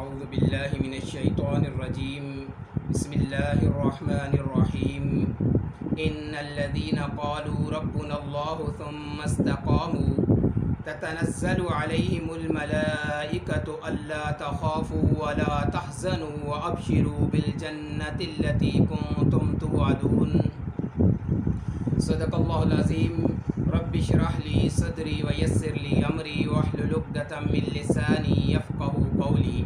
أعوذ بالله من الشيطان الرجيم. بسم الله الرحمن الرحيم. إن الذين قالوا ربنا الله ثم استقاموا تتنزل عليهم الملائكة ألا تخافوا ولا تحزنوا وأبشروا بالجنة التي كنتم توعدون. صدق الله العظيم. رب اشرح لي صدري ويسر لي أمري واحلل عقدة من لساني يفقهوا قولي.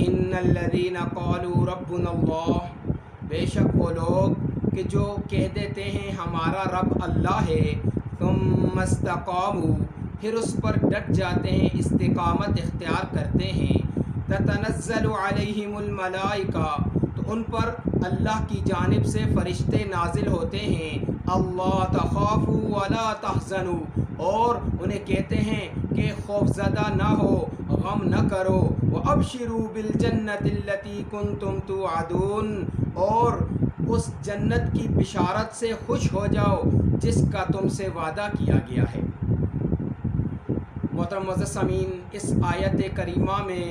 ان الذین قالوا ربنا اللہ، بے شک وہ لوگ کہ جو کہہ دیتے ہیں ہمارا رب اللہ ہے، ثم استقاموا، پھر اس پر ڈٹ جاتے ہیں، استقامت اختیار کرتے ہیں، تتنزل علیہم الملائکہ، تو ان پر اللہ کی جانب سے فرشتے نازل ہوتے ہیں، اللہ تخافوا ولا تحزنوا، اور انہیں کہتے ہیں کہ خوفزدہ نہ ہو، غم نہ کرو، وَأَبْشِرُوا بِالْجَنَّةِ الَّتِي كُنْتُمْ تُوعَدُونَ، اور اس جنت کی بشارت سے خوش ہو جاؤ جس کا تم سے وعدہ کیا گیا ہے۔ محترم معزز سامعین، اس آیت کریمہ میں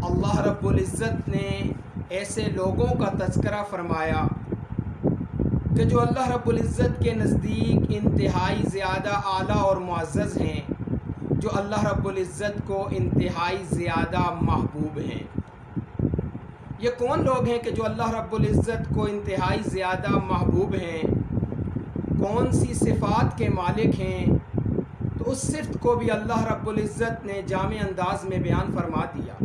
اللہ رب العزت نے ایسے لوگوں کا تذکرہ فرمایا کہ جو اللہ رب العزت کے نزدیک انتہائی زیادہ اعلیٰ اور معزز ہیں، جو اللہ رب العزت کو انتہائی زیادہ محبوب ہیں۔ یہ کون لوگ ہیں کہ جو اللہ رب العزت کو انتہائی زیادہ محبوب ہیں؟ کون سی صفات کے مالک ہیں؟ تو اس صفت کو بھی اللہ رب العزت نے جامع انداز میں بیان فرما دیا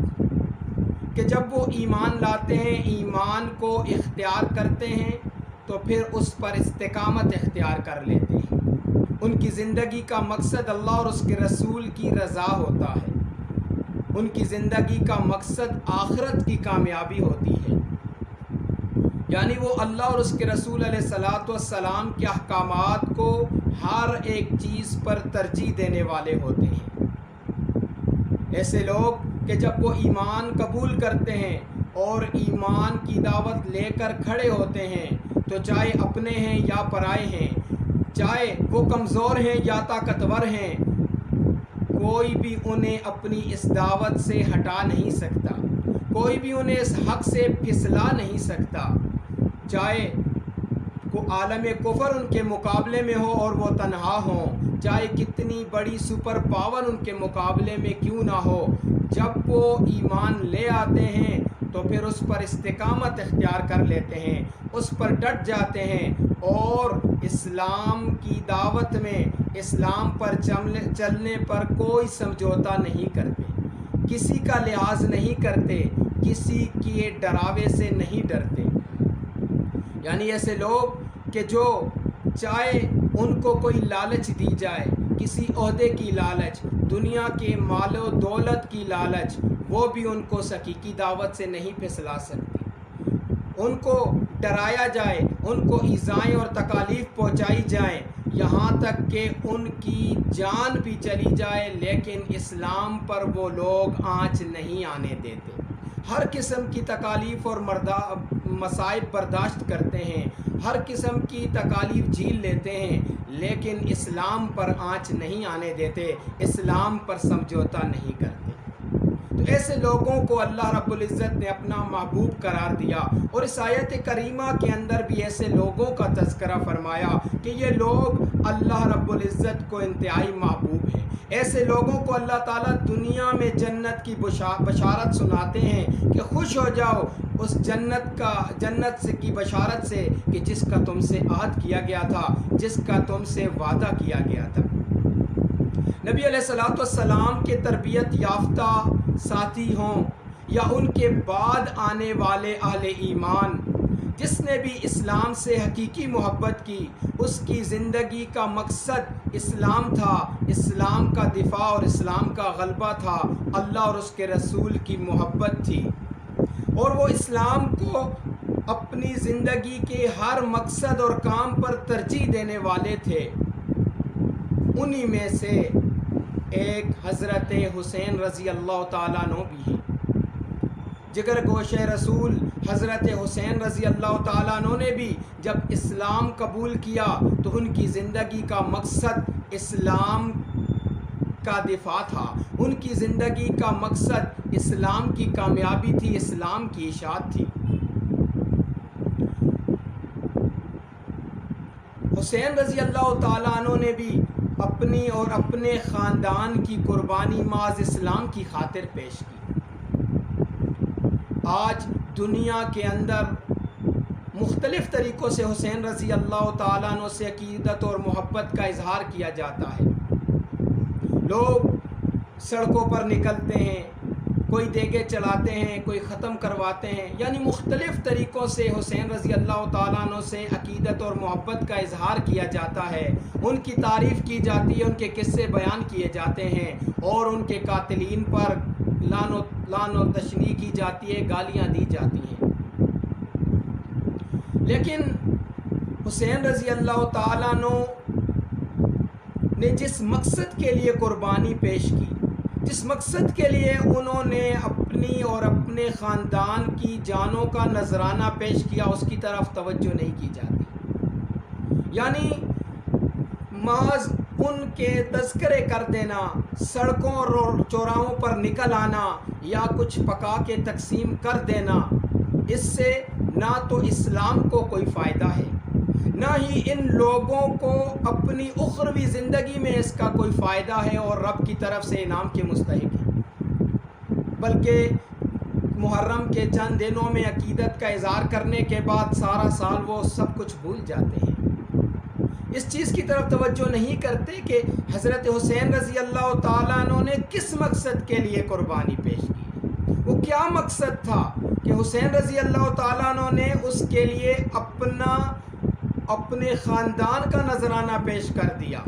کہ جب وہ ایمان لاتے ہیں، ایمان کو اختیار کرتے ہیں، تو پھر اس پر استقامت اختیار کر لیتے ہیں۔ ان کی زندگی کا مقصد اللہ اور اس کے رسول کی رضا ہوتا ہے، ان کی زندگی کا مقصد آخرت کی کامیابی ہوتی ہے، یعنی وہ اللہ اور اس کے رسول علیہ الصلاۃ والسلام کے احکامات کو ہر ایک چیز پر ترجیح دینے والے ہوتے ہیں۔ ایسے لوگ کہ جب وہ ایمان قبول کرتے ہیں اور ایمان کی دعوت لے کر کھڑے ہوتے ہیں، تو چاہے اپنے ہیں یا پرائے ہیں، چاہے وہ کمزور ہیں یا طاقتور ہیں، کوئی بھی انہیں اپنی اس دعوت سے ہٹا نہیں سکتا، کوئی بھی انہیں اس حق سے پھسلا نہیں سکتا، چاہے وہ عالم کفر ان کے مقابلے میں ہو اور وہ تنہا ہوں، چاہے کتنی بڑی سپر پاور ان کے مقابلے میں کیوں نہ ہو، جب وہ ایمان لے آتے ہیں تو پھر اس پر استقامت اختیار کر لیتے ہیں، اس پر ڈٹ جاتے ہیں، اور اسلام کی دعوت میں اسلام پر چلنے پر کوئی سمجھوتا نہیں کرتے، کسی کا لحاظ نہیں کرتے، کسی کے ڈراوے سے نہیں ڈرتے۔ یعنی ایسے لوگ کہ جو چاہے ان کو کوئی لالچ دی جائے، کسی عہدے کی لالچ، دنیا کے مال و دولت کی لالچ، وہ بھی ان کو حقیقی دعوت سے نہیں پھسلا سکتی۔ ان کو ڈرایا جائے، ان کو ایذائیں اور تکالیف پہنچائی جائیں، یہاں تک کہ ان کی جان بھی چلی جائے، لیکن اسلام پر وہ لوگ آنچ نہیں آنے دیتے۔ ہر قسم کی تکالیف اور مصائب برداشت کرتے ہیں، ہر قسم کی تکالیف جھیل لیتے ہیں، لیکن اسلام پر آنچ نہیں آنے دیتے، اسلام پر سمجھوتا نہیں کرتے۔ تو ایسے لوگوں کو اللہ رب العزت نے اپنا محبوب قرار دیا، اور اس آیت کریمہ کے اندر بھی ایسے لوگوں کا تذکرہ فرمایا کہ یہ لوگ اللہ رب العزت کو انتہائی محبوب ہیں۔ ایسے لوگوں کو اللہ تعالیٰ دنیا میں جنت کی بشارت سناتے ہیں کہ خوش ہو جاؤ اس جنت سے کی بشارت سے کہ جس کا تم سے عہد کیا گیا تھا، جس کا تم سے وعدہ کیا گیا تھا۔ نبی علیہ الصلوۃ والسلام کے تربیت یافتہ ساتھی ہوں یا ان کے بعد آنے والے اہل ایمان، جس نے بھی اسلام سے حقیقی محبت کی، اس کی زندگی کا مقصد اسلام تھا، اسلام کا دفاع اور اسلام کا غلبہ تھا، اللہ اور اس کے رسول کی محبت تھی، اور وہ اسلام کو اپنی زندگی کے ہر مقصد اور کام پر ترجیح دینے والے تھے۔ انہی میں سے ایک حضرت حسین رضی اللہ تعالیٰ عنہ بھی ہیں۔ جگر گوشہ رسول حضرت حسین رضی اللہ تعالیٰ عنہ نے بھی جب اسلام قبول کیا تو ان کی زندگی کا مقصد اسلام کا دفاع تھا، ان کی زندگی کا مقصد اسلام کی کامیابی تھی، اسلام کی اشاعت تھی۔ حسین رضی اللہ تعالیٰ عنہ نے بھی اپنی اور اپنے خاندان کی قربانی محض اسلام کی خاطر پیش کی۔ آج دنیا کے اندر مختلف طریقوں سے حسین رضی اللہ تعالیٰ عنہ سے عقیدت اور محبت کا اظہار کیا جاتا ہے۔ لوگ سڑکوں پر نکلتے ہیں، کوئی دیگے چلاتے ہیں، کوئی ختم کرواتے ہیں، یعنی مختلف طریقوں سے حسین رضی اللہ تعالیٰ عنہ سے عقیدت اور محبت کا اظہار کیا جاتا ہے، ان کی تعریف کی جاتی ہے، ان کے قصے بیان کیے جاتے ہیں اور ان کے قاتلین پر لعن و تشنیع کی جاتی ہے، گالیاں دی جاتی ہیں۔ لیکن حسین رضی اللہ تعالیٰ عنہ نے جس مقصد کے لیے قربانی پیش کی، جس مقصد کے لیے انہوں نے اپنی اور اپنے خاندان کی جانوں کا نذرانہ پیش کیا، اس کی طرف توجہ نہیں کی جاتی۔ یعنی محض ان کے تذکرے کر دینا، سڑکوں اور چوراہوں پر نکل آنا یا کچھ پکا کے تقسیم کر دینا، اس سے نہ تو اسلام کو کوئی فائدہ ہے، نہ ہی ان لوگوں کو اپنی اخروی زندگی میں اس کا کوئی فائدہ ہے اور رب کی طرف سے انعام کے مستحق ہے، بلکہ محرم کے چند دنوں میں عقیدت کا اظہار کرنے کے بعد سارا سال وہ سب کچھ بھول جاتے ہیں۔ اس چیز کی طرف توجہ نہیں کرتے کہ حضرت حسین رضی اللہ تعالیٰ عنہ نے کس مقصد کے لیے قربانی پیش کی، وہ کیا مقصد تھا کہ حسین رضی اللہ تعالیٰ عنہ نے اس کے لیے اپنے خاندان کا نذرانہ پیش کر دیا،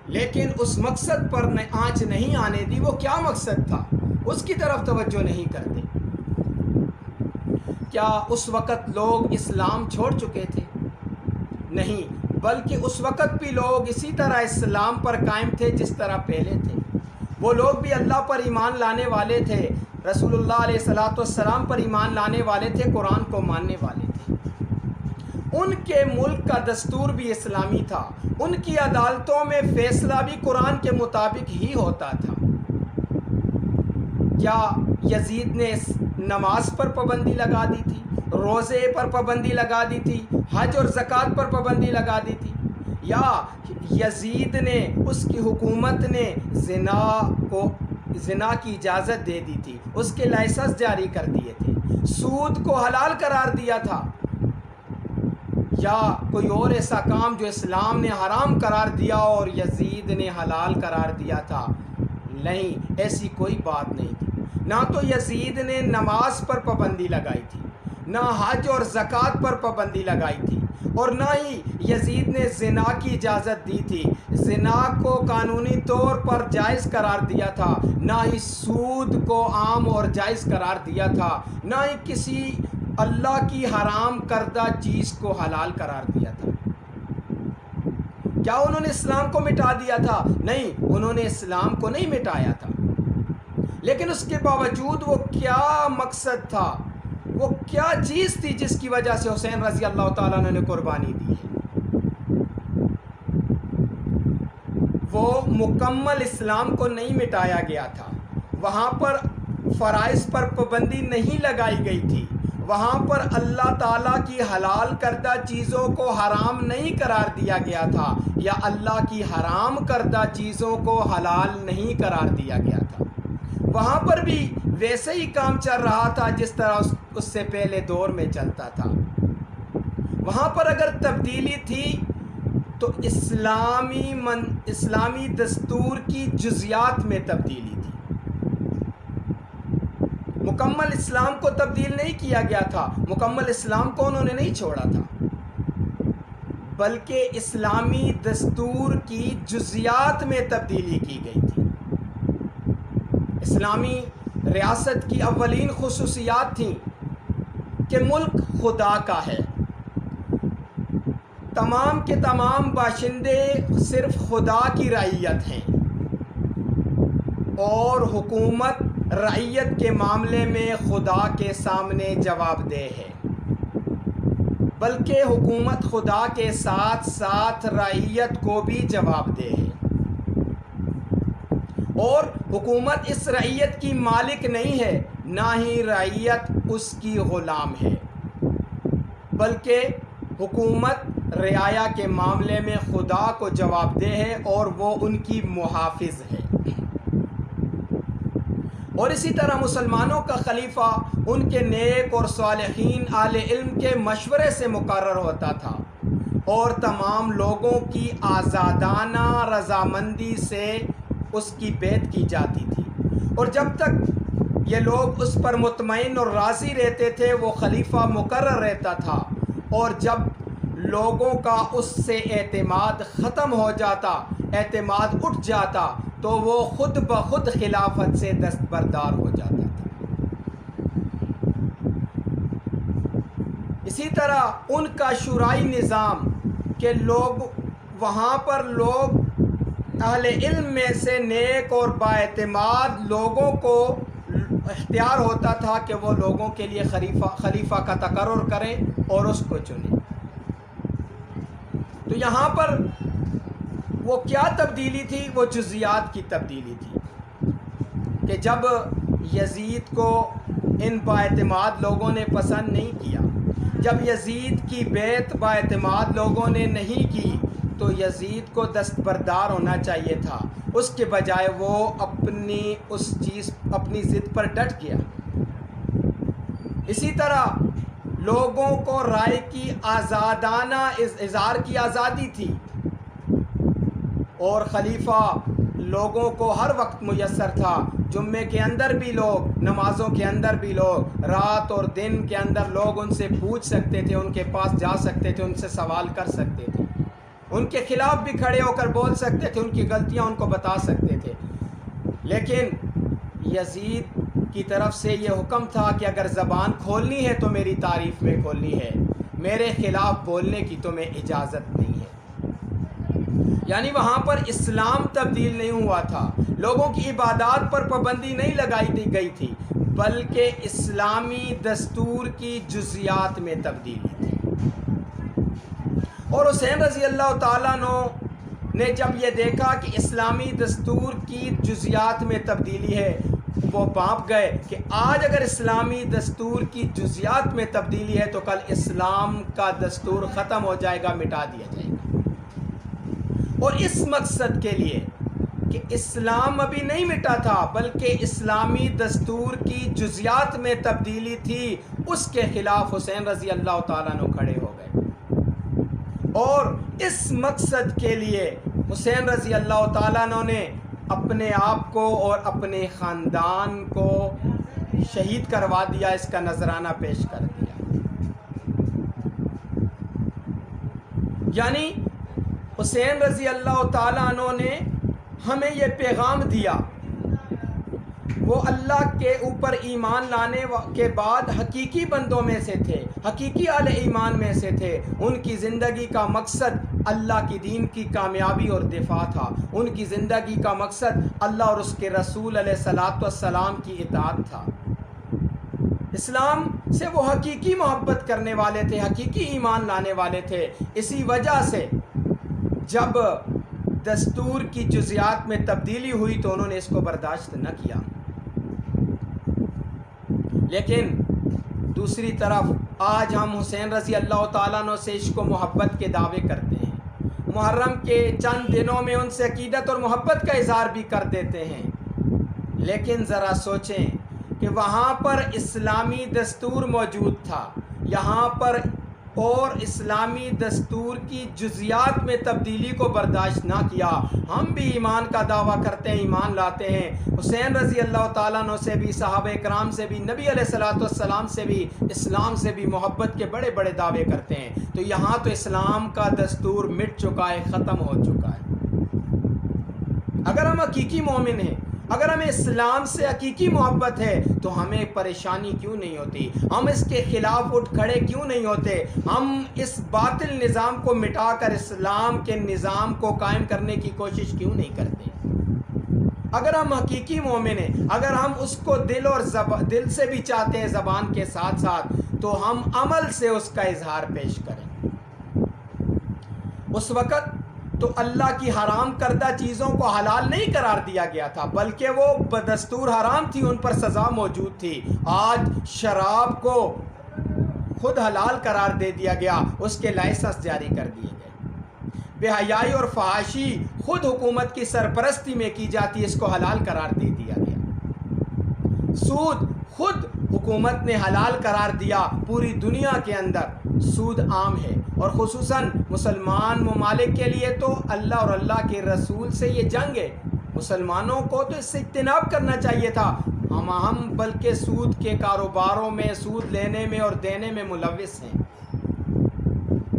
لیکن اس مقصد پر آنچ نہیں آنے دی۔ وہ کیا مقصد تھا، اس کی طرف توجہ نہیں کرتے۔ کیا اس وقت لوگ اسلام چھوڑ چکے تھے؟ نہیں، بلکہ اس وقت بھی لوگ اسی طرح اسلام پر قائم تھے جس طرح پہلے تھے۔ وہ لوگ بھی اللہ پر ایمان لانے والے تھے، رسول اللہ علیہ السلام پر ایمان لانے والے تھے، قرآن کو ماننے والے تھے۔ ان کے ملک کا دستور بھی اسلامی تھا، ان کی عدالتوں میں فیصلہ بھی قرآن کے مطابق ہی ہوتا تھا۔ کیا یزید نے نماز پر پابندی لگا دی تھی، روزے پر پابندی لگا دی تھی، حج اور زکوٰۃ پر پابندی لگا دی تھی؟ یا یزید نے، اس کی حکومت نے زنا کی اجازت دے دی تھی، اس کے لائسنس جاری کر دیے تھے، سود کو حلال قرار دیا تھا؟ یا کوئی اور ایسا کام جو اسلام نے حرام قرار دیا اور یزید نے حلال قرار دیا تھا؟ نہیں، ایسی کوئی بات نہیں تھی۔ نہ تو یزید نے نماز پر پابندی لگائی تھی، نہ حج اور زکوٰۃ پر پابندی لگائی تھی، اور نہ ہی یزید نے زنا کی اجازت دی تھی، زنا کو قانونی طور پر جائز قرار دیا تھا، نہ ہی سود کو عام اور جائز قرار دیا تھا، نہ ہی کسی اللہ کی حرام کردہ چیز کو حلال قرار دیا تھا۔ کیا انہوں نے اسلام کو مٹا دیا تھا؟ نہیں، انہوں نے اسلام کو نہیں مٹایا تھا، لیکن اس کے باوجود وہ کیا مقصد تھا، وہ کیا چیز تھی جس کی وجہ سے حسین رضی اللہ تعالیٰ عنہ نے قربانی دی ہے؟ وہ مکمل اسلام کو نہیں مٹایا گیا تھا، وہاں پر فرائض پر پابندی نہیں لگائی گئی تھی، وہاں پر اللہ تعالیٰ کی حلال کردہ چیزوں کو حرام نہیں قرار دیا گیا تھا، یا اللہ کی حرام کردہ چیزوں کو حلال نہیں قرار دیا گیا تھا۔ وہاں پر بھی ویسے ہی کام چل رہا تھا جس طرح اس سے پہلے دور میں چلتا تھا۔ وہاں پر اگر تبدیلی تھی تو اسلامی دستور کی جزیات میں تبدیلی تھی، مکمل اسلام کو تبدیل نہیں کیا گیا تھا، مکمل اسلام کو انہوں نے نہیں چھوڑا تھا، بلکہ اسلامی دستور کی جزیات میں تبدیلی کی گئی تھی۔ اسلامی ریاست کی اولین خصوصیات تھیں کہ ملک خدا کا ہے، تمام کے تمام باشندے صرف خدا کی رعیت ہیں، اور حکومت رعیت کے معاملے میں خدا کے سامنے جواب دہ ہے، بلکہ حکومت خدا کے ساتھ ساتھ رعیت کو بھی جواب دہ ہے۔ اور حکومت اس رعیت کی مالک نہیں ہے، نہ ہی رعیت اس کی غلام ہے، بلکہ حکومت رعایا کے معاملے میں خدا کو جواب دہ ہے اور وہ ان کی محافظ ہے۔ اور اسی طرح مسلمانوں کا خلیفہ ان کے نیک اور صالحین اہل علم کے مشورے سے مقرر ہوتا تھا اور تمام لوگوں کی آزادانہ رضامندی سے اس کی بیعت کی جاتی تھی، اور جب تک یہ لوگ اس پر مطمئن اور راضی رہتے تھے وہ خلیفہ مقرر رہتا تھا، اور جب لوگوں کا اس سے اعتماد ختم ہو جاتا، اعتماد اٹھ جاتا، تو وہ خود بخود خلافت سے دستبردار ہو جاتا تھا۔ اسی طرح ان کا شورائی نظام کہ لوگ وہاں پر لوگ اہل علم میں سے نیک اور بااعتماد لوگوں کو اختیار ہوتا تھا کہ وہ لوگوں کے لیے خلیفہ کا تقرر کریں اور اس کو چنیں۔ تو یہاں پر وہ کیا تبدیلی تھی؟ وہ جزیات کی تبدیلی تھی کہ جب یزید کو ان بااعتماد لوگوں نے پسند نہیں کیا، جب یزید کی بیعت بااعتماد لوگوں نے نہیں کی، تو یزید کو دستبردار ہونا چاہیے تھا، اس کے بجائے وہ اپنی ضد پر ڈٹ گیا۔ اسی طرح لوگوں کو رائے کی آزادانہ اظہار کی آزادی تھی، اور خلیفہ لوگوں کو ہر وقت میسر تھا، جمعے کے اندر بھی لوگ، نمازوں کے اندر بھی لوگ، رات اور دن کے اندر لوگ ان سے پوچھ سکتے تھے، ان کے پاس جا سکتے تھے، ان سے سوال کر سکتے تھے، ان کے خلاف بھی کھڑے ہو کر بول سکتے تھے، ان کی غلطیاں ان کو بتا سکتے تھے۔ لیکن یزید کی طرف سے یہ حکم تھا کہ اگر زبان کھولنی ہے تو میری تعریف میں کھولنی ہے، میرے خلاف بولنے کی تمہیں اجازت نہیں ہے۔ یعنی وہاں پر اسلام تبدیل نہیں ہوا تھا، لوگوں کی عبادات پر پابندی نہیں لگائی گئی تھی، بلکہ اسلامی دستور کی جزیات میں تبدیلی تھی۔ اور حسین رضی اللہ تعالیٰ عنہ نے جب یہ دیکھا کہ اسلامی دستور کی جزیات میں تبدیلی ہے، وہ بانپ گئے کہ آج اگر اسلامی دستور کی جزیات میں تبدیلی ہے تو کل اسلام کا دستور ختم ہو جائے گا، مٹا دیا جائے گا۔ اور اس مقصد کے لیے کہ اسلام ابھی نہیں مٹا تھا بلکہ اسلامی دستور کی جزیات میں تبدیلی تھی، اس کے خلاف حسین رضی اللہ تعالیٰ عنہ کھڑے ہو گئے، اور اس مقصد کے لیے حسین رضی اللہ تعالیٰ عنہ نے اپنے آپ کو اور اپنے خاندان کو شہید کروا دیا، اس کا نذرانہ پیش کر دیا۔ یعنی حسین رضی اللہ تعالیٰ عنہ نے ہمیں یہ پیغام دیا، وہ اللہ کے اوپر ایمان لانے کے بعد حقیقی بندوں میں سے تھے، حقیقی اہل ایمان میں سے تھے، ان کی زندگی کا مقصد اللہ کی دین کی کامیابی اور دفاع تھا، ان کی زندگی کا مقصد اللہ اور اس کے رسول علیہ الصلوۃ والسلام کی اطاعت تھا۔ اسلام سے وہ حقیقی محبت کرنے والے تھے، حقیقی ایمان لانے والے تھے۔ اسی وجہ سے جب دستور کی جزیات میں تبدیلی ہوئی تو انہوں نے اس کو برداشت نہ کیا۔ لیکن دوسری طرف آج ہم حسین رضی اللہ تعالیٰ عنہ سے عشق و محبت کے دعوے کرتے ہیں، محرم کے چند دنوں میں ان سے عقیدت اور محبت کا اظہار بھی کر دیتے ہیں، لیکن ذرا سوچیں کہ وہاں پر اسلامی دستور موجود تھا، یہاں پر اور اسلامی دستور کی جزیات میں تبدیلی کو برداشت نہ کیا۔ ہم بھی ایمان کا دعویٰ کرتے ہیں، ایمان لاتے ہیں، حسین رضی اللہ تعالیٰ عنہ سے بھی، صحابہ کرام سے بھی، نبی علیہ الصلوۃ والسلام سے بھی، اسلام سے بھی محبت کے بڑے بڑے دعوے کرتے ہیں، تو یہاں تو اسلام کا دستور مٹ چکا ہے، ختم ہو چکا ہے۔ اگر ہم حقیقی مومن ہیں، اگر ہمیں اسلام سے حقیقی محبت ہے تو ہمیں پریشانی کیوں نہیں ہوتی؟ ہم اس کے خلاف اٹھ کھڑے کیوں نہیں ہوتے؟ ہم اس باطل نظام کو مٹا کر اسلام کے نظام کو قائم کرنے کی کوشش کیوں نہیں کرتے؟ اگر ہم حقیقی مومن ہیں، اگر ہم اس کو دل سے بھی چاہتے ہیں زبان کے ساتھ ساتھ، تو ہم عمل سے اس کا اظہار پیش کریں۔ اس وقت تو اللہ کی حرام کردہ چیزوں کو حلال نہیں قرار دیا گیا تھا، بلکہ وہ بدستور حرام تھی، ان پر سزا موجود تھی۔ آج شراب کو خود حلال قرار دے دیا گیا، اس کے لائسنس جاری کر دیے گئے۔ بے حیائی اور فحاشی خود حکومت کی سرپرستی میں کی جاتی ہے، اس کو حلال قرار دے دیا گیا۔ سود خود حکومت نے حلال قرار دیا، پوری دنیا کے اندر سود عام ہے، اور خصوصاً مسلمان ممالک کے لیے تو اللہ اور اللہ کے رسول سے یہ جنگ ہے۔ مسلمانوں کو تو اس سے اجتناب کرنا چاہیے تھا، ہم بلکہ سود کے کاروباروں میں، سود لینے میں اور دینے میں ملوث ہیں۔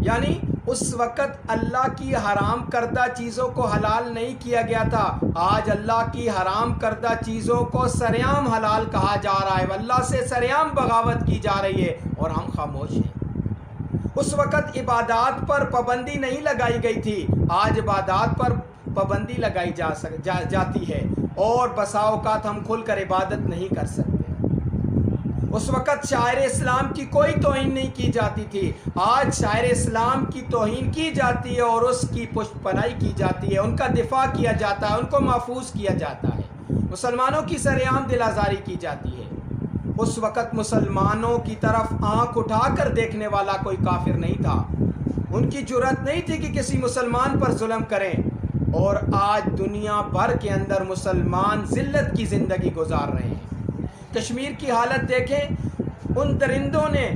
یعنی اس وقت اللہ کی حرام کردہ چیزوں کو حلال نہیں کیا گیا تھا، آج اللہ کی حرام کردہ چیزوں کو سرعام حلال کہا جا رہا ہے، اللہ سے سرعام بغاوت کی جا رہی ہے، اور ہم خاموش ہیں۔ اس وقت عبادات پر پابندی نہیں لگائی گئی تھی، آج عبادات پر پابندی لگائی جاتی ہے، اور بسا اوقات ہم کھل کر عبادت نہیں کر سکتے۔ اس وقت شاعر اسلام کی کوئی توہین نہیں کی جاتی تھی، آج شاعر اسلام کی توہین کی جاتی ہے، اور اس کی پشت پناہی کی جاتی ہے، ان کا دفاع کیا جاتا ہے، ان کو محفوظ کیا جاتا ہے، مسلمانوں کی سرعام دل آزاری کی جاتی ہے۔ اس وقت مسلمانوں کی طرف آنکھ اٹھا کر دیکھنے والا کوئی کافر نہیں تھا، ان کی جرأت نہیں تھی کہ کسی مسلمان پر ظلم کریں، اور آج دنیا بھر کے اندر مسلمان ذلت کی زندگی گزار رہے ہیں۔ کشمیر کی حالت دیکھیں، ان درندوں نے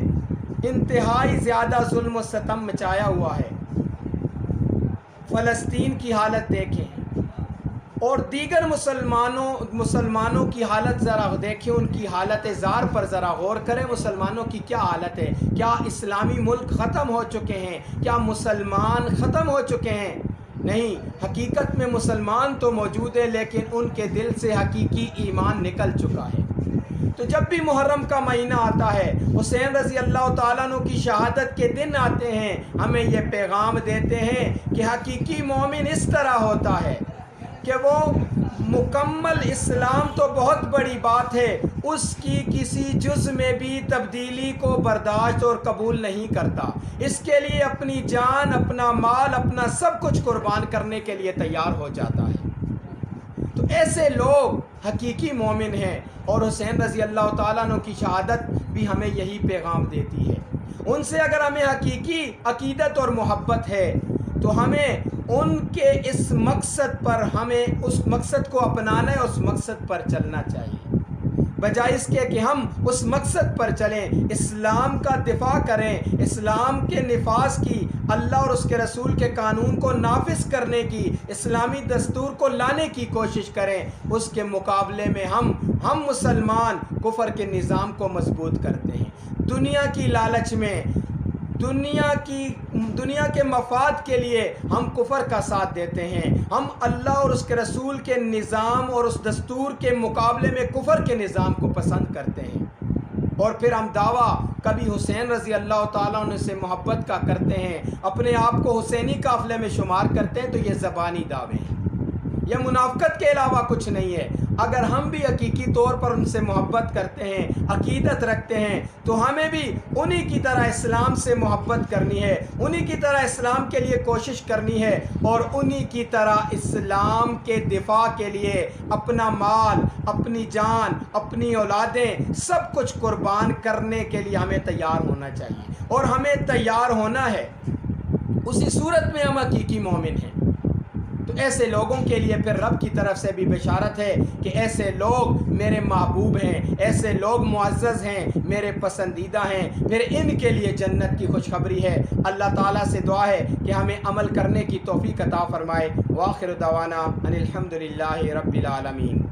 انتہائی زیادہ ظلم و ستم مچایا ہوا ہے۔ فلسطین کی حالت دیکھیں، اور دیگر مسلمانوں کی حالت ذرا دیکھیں، ان کی حالت زار پر ذرا غور کریں، مسلمانوں کی کیا حالت ہے؟ کیا اسلامی ملک ختم ہو چکے ہیں؟ کیا مسلمان ختم ہو چکے ہیں؟ نہیں، حقیقت میں مسلمان تو موجود ہیں، لیکن ان کے دل سے حقیقی ایمان نکل چکا ہے۔ تو جب بھی محرم کا مہینہ آتا ہے، حسین رضی اللہ تعالیٰ عنہ کی شہادت کے دن آتے ہیں، ہمیں یہ پیغام دیتے ہیں کہ حقیقی مومن اس طرح ہوتا ہے کہ وہ مکمل اسلام تو بہت بڑی بات ہے، اس کی کسی جز میں بھی تبدیلی کو برداشت اور قبول نہیں کرتا، اس کے لیے اپنی جان، اپنا مال، اپنا سب کچھ قربان کرنے کے لیے تیار ہو جاتا ہے۔ تو ایسے لوگ حقیقی مومن ہیں، اور حسین رضی اللہ تعالیٰ عنہ کی شہادت بھی ہمیں یہی پیغام دیتی ہے۔ ان سے اگر ہمیں حقیقی عقیدت اور محبت ہے تو ہمیں ان کے اس مقصد پر، ہمیں اس مقصد کو اپنانا ہے، اس مقصد پر چلنا چاہیے، بجائے اس کے کہ ہم اس مقصد پر چلیں، اسلام کا دفاع کریں، اسلام کے نفاذ کی، اللہ اور اس کے رسول کے قانون کو نافذ کرنے کی، اسلامی دستور کو لانے کی کوشش کریں۔ اس کے مقابلے میں ہم مسلمان کفر کے نظام کو مضبوط کرتے ہیں، دنیا کی لالچ میں، دنیا کے مفاد کے لیے ہم کفر کا ساتھ دیتے ہیں، ہم اللہ اور اس کے رسول کے نظام اور اس دستور کے مقابلے میں کفر کے نظام کو پسند کرتے ہیں، اور پھر ہم دعویٰ کبھی حسین رضی اللہ تعالیٰ عنہ سے محبت کا کرتے ہیں، اپنے آپ کو حسینی قافلے میں شمار کرتے ہیں، تو یہ زبانی دعوے ہیں، یہ منافقت کے علاوہ کچھ نہیں ہے۔ اگر ہم بھی حقیقی طور پر ان سے محبت کرتے ہیں، عقیدت رکھتے ہیں، تو ہمیں بھی انہی کی طرح اسلام سے محبت کرنی ہے، انہی کی طرح اسلام کے لیے کوشش کرنی ہے، اور انہی کی طرح اسلام کے دفاع کے لیے اپنا مال، اپنی جان، اپنی اولادیں سب کچھ قربان کرنے کے لیے ہمیں تیار ہونا چاہیے، اور ہمیں تیار ہونا ہے، اسی صورت میں ہم حقیقی مومن ہیں۔ تو ایسے لوگوں کے لیے پھر رب کی طرف سے بھی بشارت ہے کہ ایسے لوگ میرے محبوب ہیں، ایسے لوگ معزز ہیں، میرے پسندیدہ ہیں، پھر ان کے لیے جنت کی خوشخبری ہے۔ اللہ تعالیٰ سے دعا ہے کہ ہمیں عمل کرنے کی توفیق عطا فرمائے۔ وآخر دعوانا ان الحمدللہ رب العالمین۔